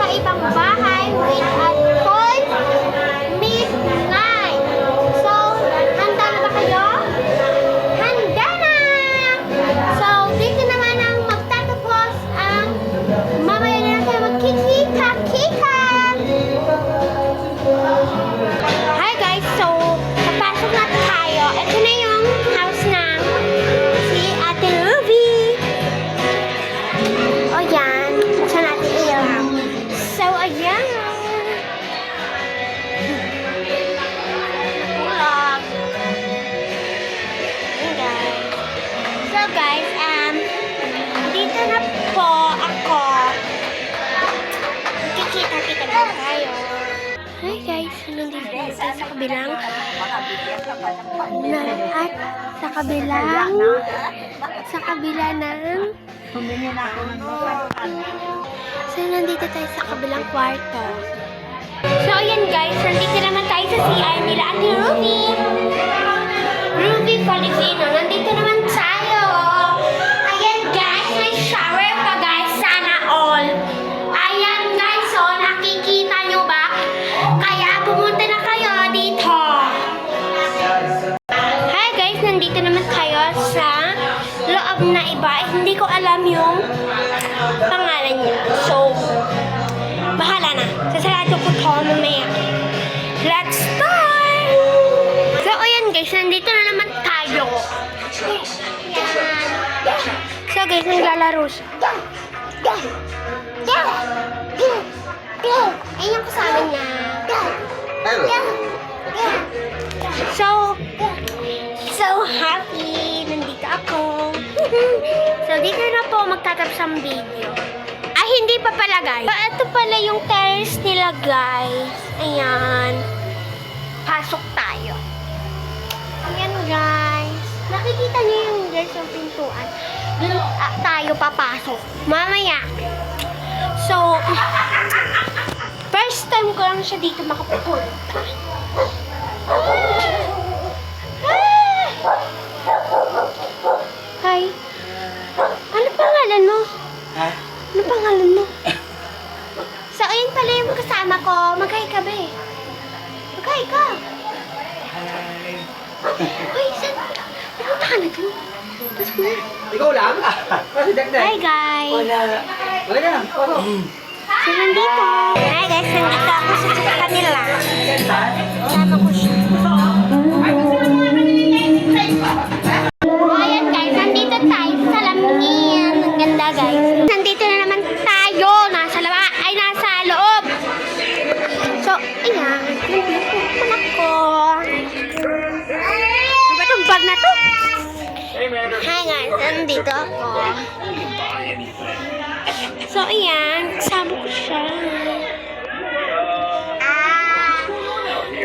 kakaibang bahay with a toy midnight. So, handa na ba kayo? Handa na! So, dito naman ang magtatapos ang mamaya na lang tayo magkikita-kita. Hi guys! So, papasok na tayo. Ito na yung house ng si Ate Ruby. O yan. Sa natin ilaw. So, ayan. Vlog. Ayan guys. So guys, dito na po ako. Kikita-kita na tayo. Hi guys, nandito tayo sa kabilang sa kabila ng so nandito tayo sa kabilang kwarto. So ayan guys, nandito naman tayo sa CR nila Ate Ruby Filipino. Nandito naman tayo. Ayan guys, may shower pa guys, sana all. Ayan guys, so nakikita nyo ba? Kaya pumunta na kayo dito. Hi guys, nandito naman tayo sa loob na iba. Hindi ko alam yung pangalan niya. So, bahala na. Sasarado ko to mamaya. Let's start! So, ayan guys, nandito na naman tayo. Ayan. So guys, naglalaro siya. Ayan yung kasama niya. So happy! Nandito ako. So, dito na po magtatapos ang video. Ay, hindi pa pala guys. Ito pala yung terrace nila guys. Ayan. Pasok tayo. Ayan guys. Nakikita niyo yung guys yung pintuan. Doon tayo papasok. Mamaya. So, first time ko lang siya dito makapunta. Hi. Ano pangalan mo? Ha? Ano pangalan mo? So, ayun pala yung kasama ko. Mag-hi ka ba eh? Mag-hi ka. Hi. Uy, saan? Pupunta ka na dun. Tapos mo na. Ikaw lang? Kasi dagdag. Hi guys. Wala. Wala ka lang. So, nandito. Hi guys, nandito ako sa kanila. Kasama ko siya. Ayan guys, nandito tayo sa Lamingin. Ang ganda guys. Nandito na naman tayo. Nasa loob. So, ayan. Nandito naman ako. Ano ba itong bag na to? Hi guys, nandito ako. So, ayan. Kasama ko siya.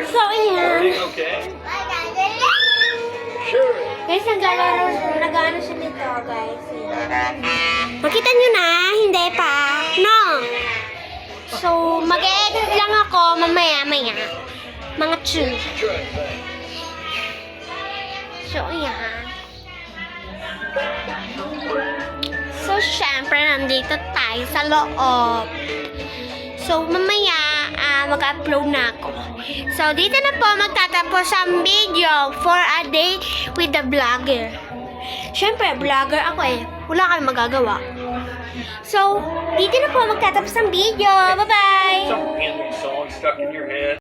So, ayan. Guys, nag-ano siya dito, guys. Makita nyo na, hindi pa. No! So, mag-edit lang ako mamaya-maya. Mga 2. So, ayan. So, syempre, nandito tayo sa loob. So, mamaya, mag-upload na ako. So, dito na po magtatapos ang video for a day with the vlogger. Siyempre, vlogger ako eh. Wala kang magagawa. So, dito na po magtatapos ang video. Bye-bye! Some random song stuck in your head.